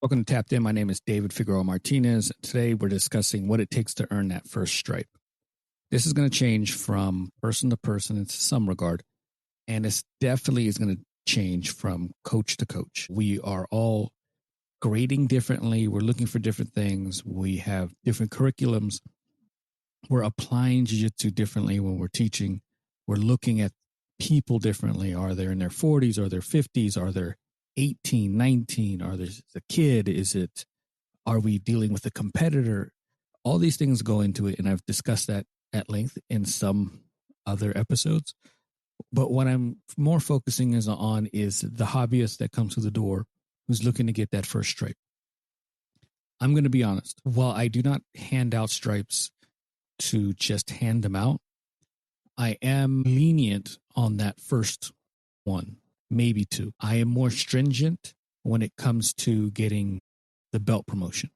Welcome to Tapped In. My name is David Figueroa-Martinez. Today we're discussing what it takes to earn that first stripe. This is going to change from person to person in some regard, and this definitely is going to change from coach to coach. We are all grading differently. We're looking for different things. We have different curriculums. We're applying jiu-jitsu differently when we're teaching. We're looking at people differently. Are they in their 40s? Are they 50s? Are they 18, 19? Are there a kid? Are we dealing with a competitor? All these things go into it, and I've discussed that at length in some other episodes. But what I'm more focusing on is the hobbyist that comes through the door who's looking to get that first stripe. I'm going to be honest. While I do not hand out stripes to just hand them out, I am lenient on that first one, maybe two. I am more stringent when it comes to getting the belt promotion.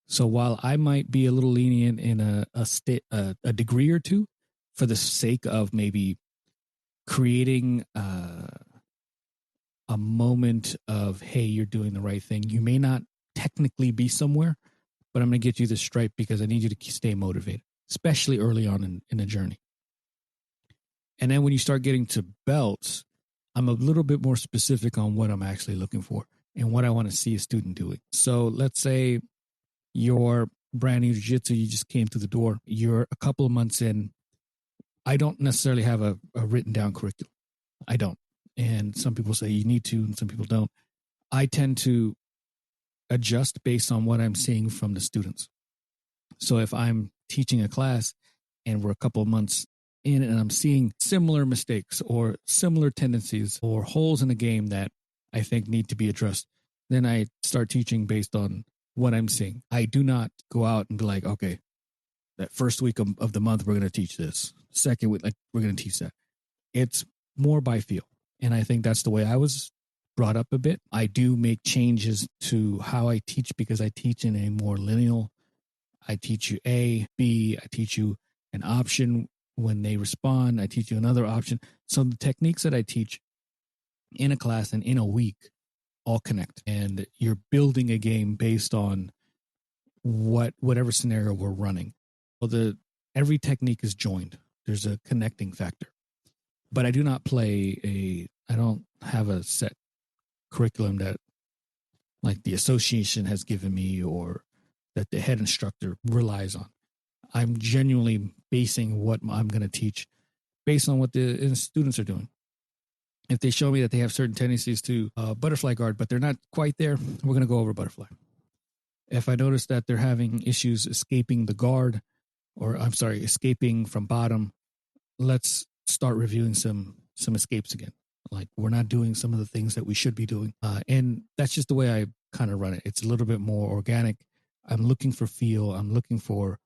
So while I might be a little lenient in a degree or two for the sake of maybe creating a moment of, hey, you're doing the right thing. You may not technically be somewhere, but I'm going to get you the stripe because I need you to stay motivated, especially early on in the journey. And then when you start getting to belts, I'm a little bit more specific on what I'm actually looking for and what I want to see a student doing. So let's say you're brand new jiu-jitsu, you just came through the door, you're a couple of months in. I don't necessarily have a written down curriculum. I don't. And some people say you need to, and some people don't. I tend to adjust based on what I'm seeing from the students. So if I'm teaching a class and we're a couple of months in and I'm seeing similar mistakes or similar tendencies or holes in the game that I think need to be addressed, then I start teaching based on what I'm seeing. I do not go out and be like, okay, that first week of the month, we're going to teach this. Second week, we're going to teach that. It's more by feel. And I think that's the way I was brought up a bit. I do make changes to how I teach because I teach in a more lineal. I teach you A, B, I teach you an option. When they respond, I teach you another option. So the techniques that I teach in a class and in a week all connect. And you're building a game based on whatever scenario we're running. Well, every technique is joined. There's a connecting factor. But I do not I don't have a set curriculum that like the association has given me or that the head instructor relies on. I'm genuinely basing what I'm going to teach based on what the students are doing. If they show me that they have certain tendencies to butterfly guard, but they're not quite there, we're going to go over butterfly. If I notice that they're having issues escaping the guard, escaping from bottom, let's start reviewing some escapes again. Like we're not doing some of the things that we should be doing. And that's just the way I kind of run it. It's a little bit more organic. I'm looking for feel. I'm looking for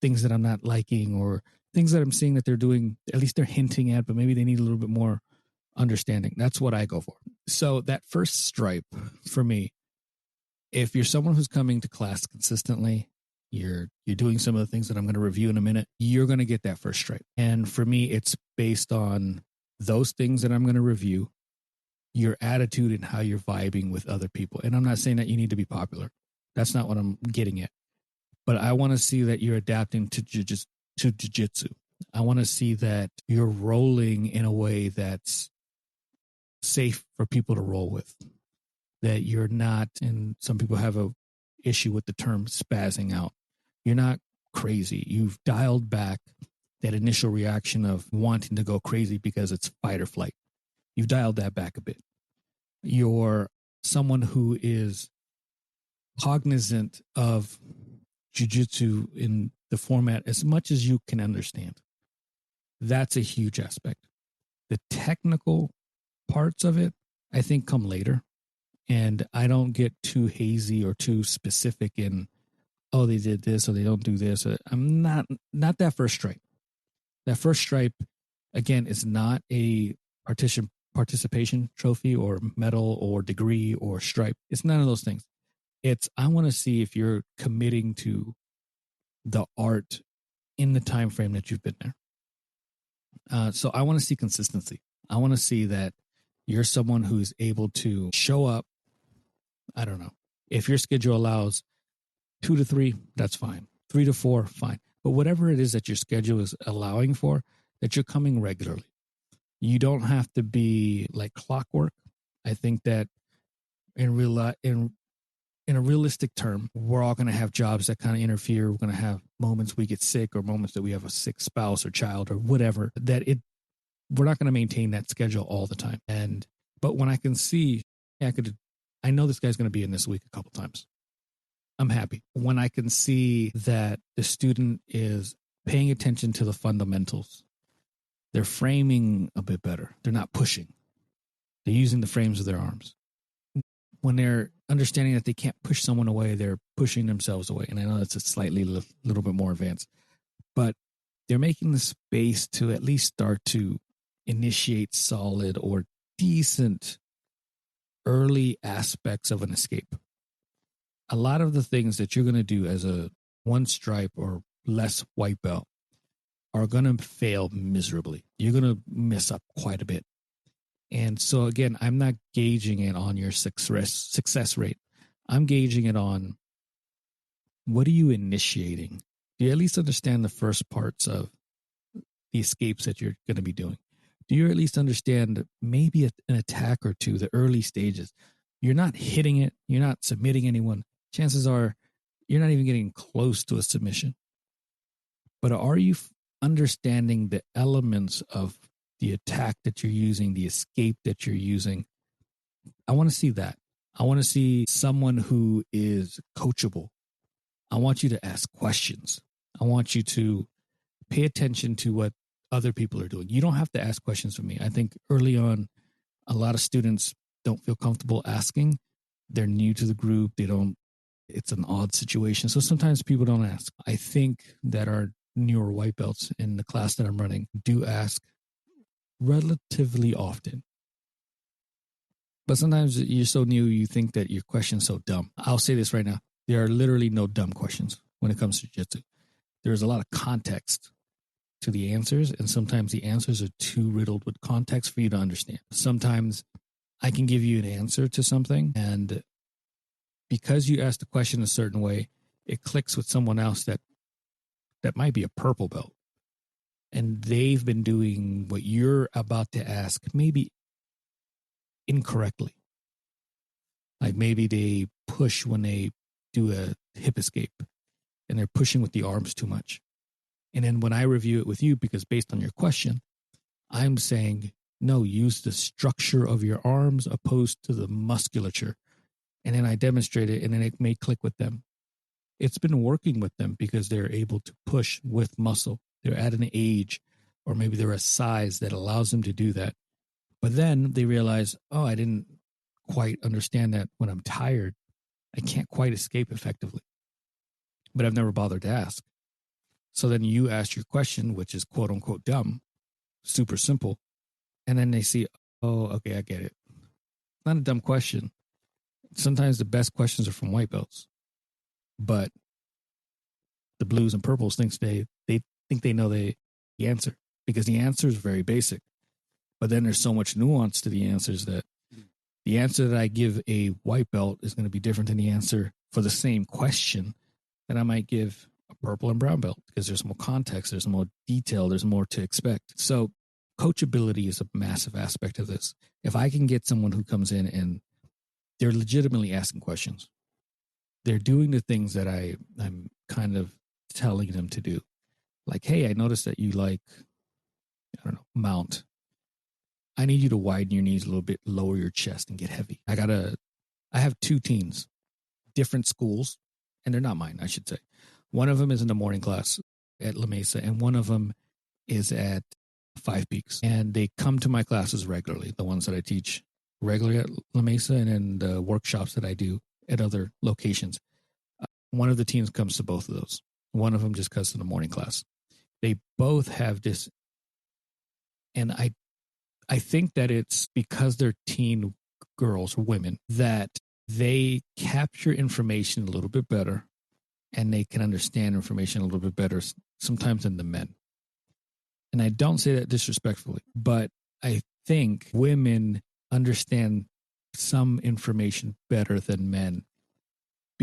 things that I'm not liking or things that I'm seeing that they're doing, at least they're hinting at, but maybe they need a little bit more understanding. That's what I go for. So that first stripe for me, if you're someone who's coming to class consistently, you're doing some of the things that I'm going to review in a minute, you're going to get that first stripe. And for me, it's based on those things that I'm going to review, your attitude and how you're vibing with other people. And I'm not saying that you need to be popular. That's not what I'm getting at. But I want to see that you're adapting to jiu-jitsu. I want to see that you're rolling in a way that's safe for people to roll with. That you're not, and some people have a issue with the term spazzing out. You're not crazy. You've dialed back that initial reaction of wanting to go crazy because it's fight or flight. You've dialed that back a bit. You're someone who is cognizant of jiu-jitsu in the format as much as you can understand. That's a huge aspect. The technical parts of it, I think, come later. And I don't get too hazy or too specific in, oh, they did this or they don't do this. I'm not that first stripe. That first stripe, again, is not a participation trophy or medal or degree or stripe. It's none of those things. It's, I want to see if you're committing to the art in the time frame that you've been there. So I want to see consistency. I want to see that you're someone who's able to show up, I don't know, If your schedule allows 2 to 3, that's fine. 3 to 4, fine. But whatever it is that your schedule is allowing for, that you're coming regularly. You don't have to be like clockwork. I think that in a realistic term, we're all going to have jobs that kind of interfere. We're going to have moments we get sick or moments that we have a sick spouse or child or whatever, we're not going to maintain that schedule all the time. But when I can see, I know this guy's going to be in this week a couple times. I'm happy. When I can see that the student is paying attention to the fundamentals, they're framing a bit better. They're not pushing. They're using the frames of their arms. When they're understanding that they can't push someone away, they're pushing themselves away. And I know that's a slightly little bit more advanced, but they're making the space to at least start to initiate solid or decent early aspects of an escape. A lot of the things that you're going to do as a one stripe or less white belt are going to fail miserably. You're going to mess up quite a bit. And so again, I'm not gauging it on your success rate. I'm gauging it on what are you initiating? Do you at least understand the first parts of the escapes that you're going to be doing? Do you at least understand maybe an attack or two, the early stages? You're not hitting it. You're not submitting anyone. Chances are you're not even getting close to a submission. But are you understanding the elements of the attack that you're using, the escape that you're using? I want to see that. I want to see someone who is coachable. I want you to ask questions. I want you to pay attention to what other people are doing. You don't have to ask questions of me. I think early on, a lot of students don't feel comfortable asking. They're new to the group. It's an odd situation. So sometimes people don't ask. I think that our newer white belts in the class that I'm running do ask relatively often. But sometimes you're so new, you think that your question's so dumb. I'll say this right now. There are literally no dumb questions when it comes to jiu-jitsu. There's a lot of context to the answers, and sometimes the answers are too riddled with context for you to understand. Sometimes I can give you an answer to something, and because you asked the question a certain way, it clicks with someone else that might be a purple belt. And they've been doing what you're about to ask, maybe incorrectly. Like maybe they push when they do a hip escape and they're pushing with the arms too much. And then when I review it with you, because based on your question, I'm saying, no, use the structure of your arms opposed to the musculature. And then I demonstrate it, and then it may click with them. It's been working with them because they're able to push with muscle. They're at an age, or maybe they're a size that allows them to do that. But then they realize, oh, I didn't quite understand that when I'm tired. I can't quite escape effectively. But I've never bothered to ask. So then you ask your question, which is quote unquote dumb, super simple. And then they see, oh, okay, I get it. Not a dumb question. Sometimes the best questions are from white belts. But the blues and purples think they know the answer, because the answer is very basic. But then there's so much nuance to the answers that the answer that I give a white belt is going to be different than the answer for the same question that I might give a purple and brown belt, because there's more context, there's more detail, there's more to expect. So coachability is a massive aspect of this. If I can get someone who comes in and they're legitimately asking questions, they're doing the things that I'm kind of telling them to do. Like, hey, I noticed that you like, mount. I need you to widen your knees a little bit, lower your chest, and get heavy. I have 2 teens, different schools, and they're not mine, I should say. One of them is in the morning class at La Mesa, and one of them is at Five Peaks. And they come to my classes regularly, the ones that I teach regularly at La Mesa, and then the workshops that I do at other locations. One of the teams comes to both of those. One of them just comes to the morning class. They both have this, and I think that it's because they're teen girls, women, that they capture information a little bit better, and they can understand information a little bit better sometimes than the men. And I don't say that disrespectfully, but I think women understand some information better than men.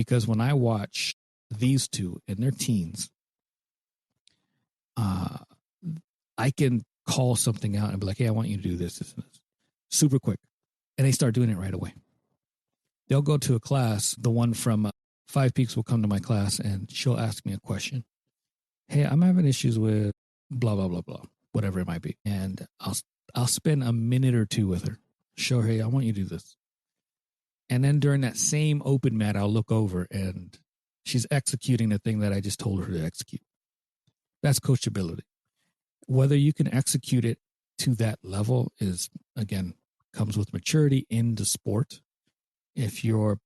Because when I watch these two in their teens, I can call something out and be like, hey, I want you to do this, this, and this. Super quick. And they start doing it right away. They'll go to a class. The one from Five Peaks will come to my class and she'll ask me a question. Hey, I'm having issues with blah, blah, blah, blah, whatever it might be. And I'll spend a minute or two with her. Show her, hey, I want you to do this. And then during that same open mat, I'll look over and she's executing the thing that I just told her to execute. That's coachability. Whether you can execute it to that level is, again, comes with maturity in the sport. If you're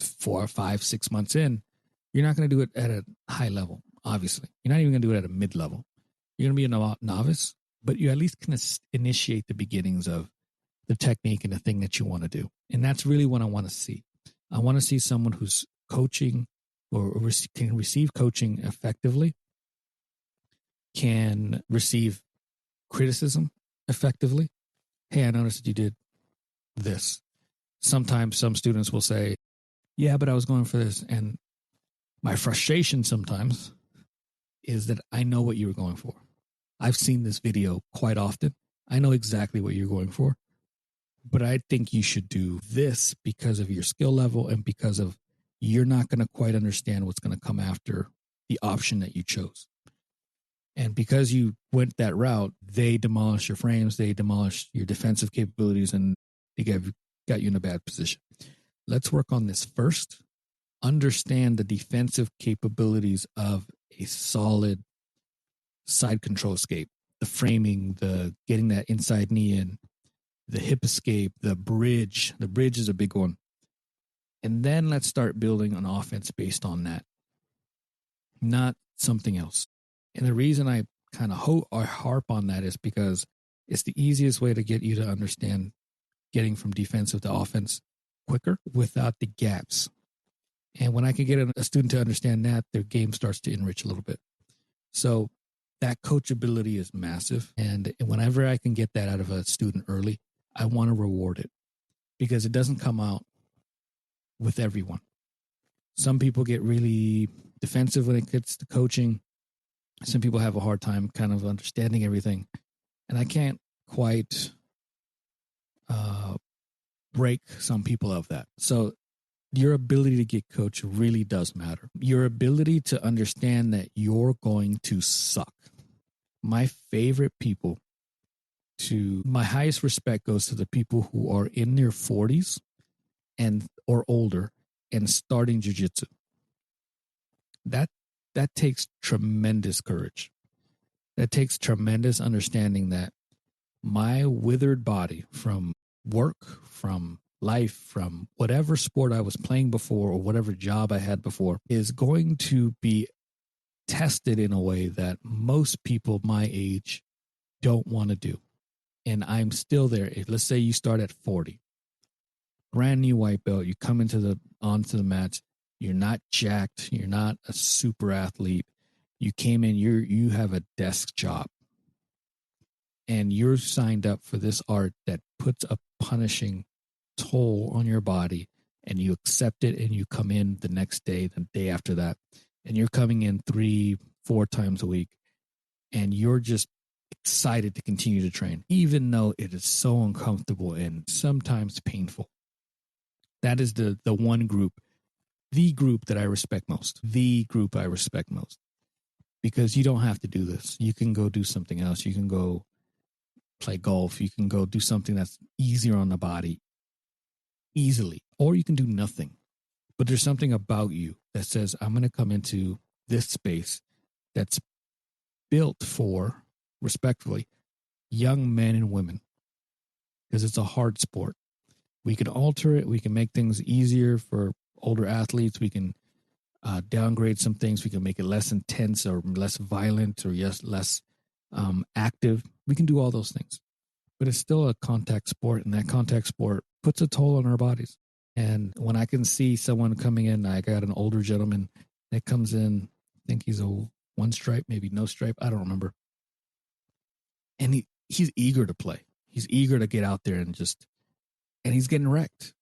4 or 5, 6 months in, you're not going to do it at a high level, obviously. You're not even going to do it at a mid-level. You're going to be a novice, but you at least can initiate the beginnings of the technique and the thing that you want to do. And that's really what I want to see. I want to see someone who's coaching or can receive coaching effectively, can receive criticism effectively. Hey, I noticed that you did this. Sometimes some students will say, yeah, but I was going for this. And my frustration sometimes is that I know what you were going for. I've seen this video quite often. I know exactly what you're going for. But I think you should do this because of your skill level and because of you're not going to quite understand what's going to come after the option that you chose. And because you went that route, they demolish your frames, they demolish your defensive capabilities, and they got you in a bad position. Let's work on this first. Understand the defensive capabilities of a solid side control escape, the framing, the getting that inside knee in, the hip escape, the bridge. The bridge is a big one. And then let's start building an offense based on that, not something else. And the reason I kind of harp on that is because it's the easiest way to get you to understand getting from defensive to offense quicker without the gaps. And when I can get a student to understand that, their game starts to enrich a little bit. So that coachability is massive. And whenever I can get that out of a student early, I want to reward it because it doesn't come out with everyone. Some people get really defensive when it gets to coaching. Some people have a hard time kind of understanding everything. And I can't quite break some people of that. So your ability to get coached really does matter. Your ability to understand that you're going to suck. My favorite people my highest respect goes to the people who are in their 40s or older and starting jiu-jitsu. That takes tremendous courage. That takes tremendous understanding that my withered body from work, from life, from whatever sport I was playing before or whatever job I had before is going to be tested in a way that most people my age don't want to do. And I'm still there. Let's say you start at 40, brand new white belt. You come onto the mats. You're not jacked. You're not a super athlete. You came in. You have a desk job, and you're signed up for this art that puts a punishing toll on your body. And you accept it, and you come in the next day, the day after that, and you're coming in 3-4 times a week, and you're just excited to continue to train, even though it is so uncomfortable and sometimes painful. That is the one group, the group that I respect most, because you don't have to do this. You can go do something else. You can go play golf. You can go do something that's easier on the body easily, or you can do nothing. But there's something about you that says, I'm going to come into this space that's built for, respectfully, young men and women, because it's a hard sport. We can alter it. We can make things easier for older athletes. We can downgrade some things. We can make it less intense or less violent or less active. We can do all those things. But it's still a contact sport, and that contact sport puts a toll on our bodies. And when I can see someone coming in, I got an older gentleman that comes in, I think he's a one stripe, maybe no stripe, I don't remember. And he's eager to play. He's eager to get out there and he's getting wrecked.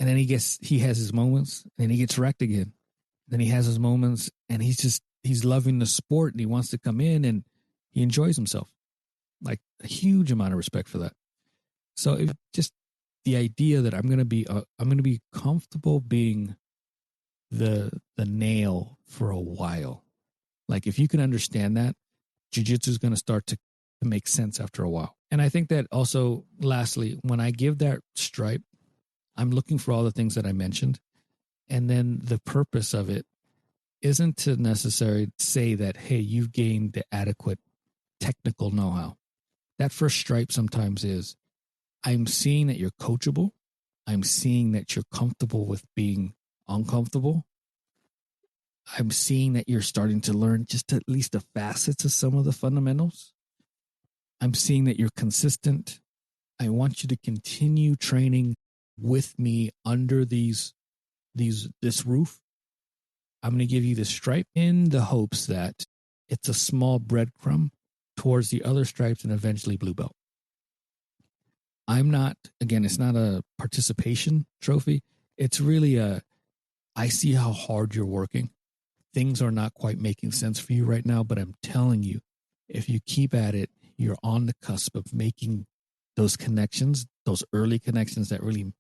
And then he has his moments and he gets wrecked again. Then he has his moments and he's loving the sport and he wants to come in and he enjoys himself. Like a huge amount of respect for that. So it just the idea that I'm going to be comfortable being the nail for a while. Like if you can understand that, jiu-jitsu is going to start to make sense after a while. And I think that also, lastly, when I give that stripe, I'm looking for all the things that I mentioned. And then the purpose of it isn't to necessarily say that, hey, you've gained the adequate technical know-how. That first stripe sometimes is, I'm seeing that you're coachable. I'm seeing that you're comfortable with being uncomfortable. I'm seeing that you're starting to learn just at least the facets of some of the fundamentals. I'm seeing that you're consistent. I want you to continue training with me under this roof. I'm going to give you this stripe in the hopes that it's a small breadcrumb towards the other stripes and eventually blue belt. It's not a participation trophy. It's really I see how hard you're working. Things are not quite making sense for you right now, but I'm telling you, if you keep at it, you're on the cusp of making those connections, those early connections that really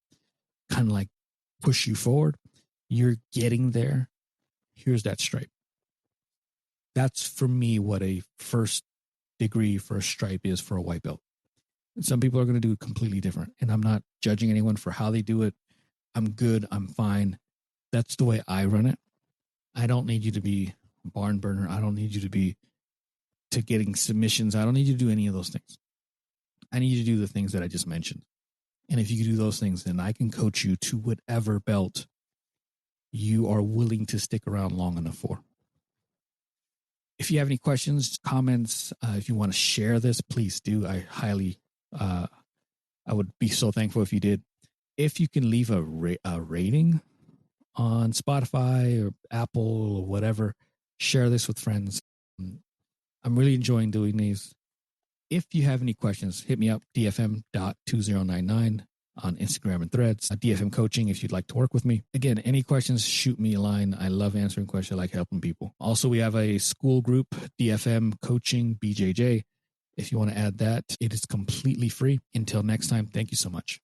kind of like push you forward. You're getting there. Here's that stripe. That's for me what a first degree first stripe is for a white belt. And some people are going to do it completely different. And I'm not judging anyone for how they do it. I'm good. I'm fine. That's the way I run it. I don't need you to be a barn burner. I don't need you to be to getting submissions. I don't need you to do any of those things. I need you to do the things that I just mentioned. And if you can do those things, then I can coach you to whatever belt you are willing to stick around long enough for. If you have any questions, comments, if you want to share this, please do. I would be so thankful if you did. If you can leave a rating on Spotify or Apple or whatever, share this with friends. I'm really enjoying doing these. If you have any questions, hit me up, dfm.2099 on Instagram and Threads. DFM Coaching if you'd like to work with me. Again, any questions, shoot me a line. I love answering questions. I like helping people. Also, we have a school group, DFM Coaching BJJ. If you want to add that, it is completely free. Until next time, thank you so much.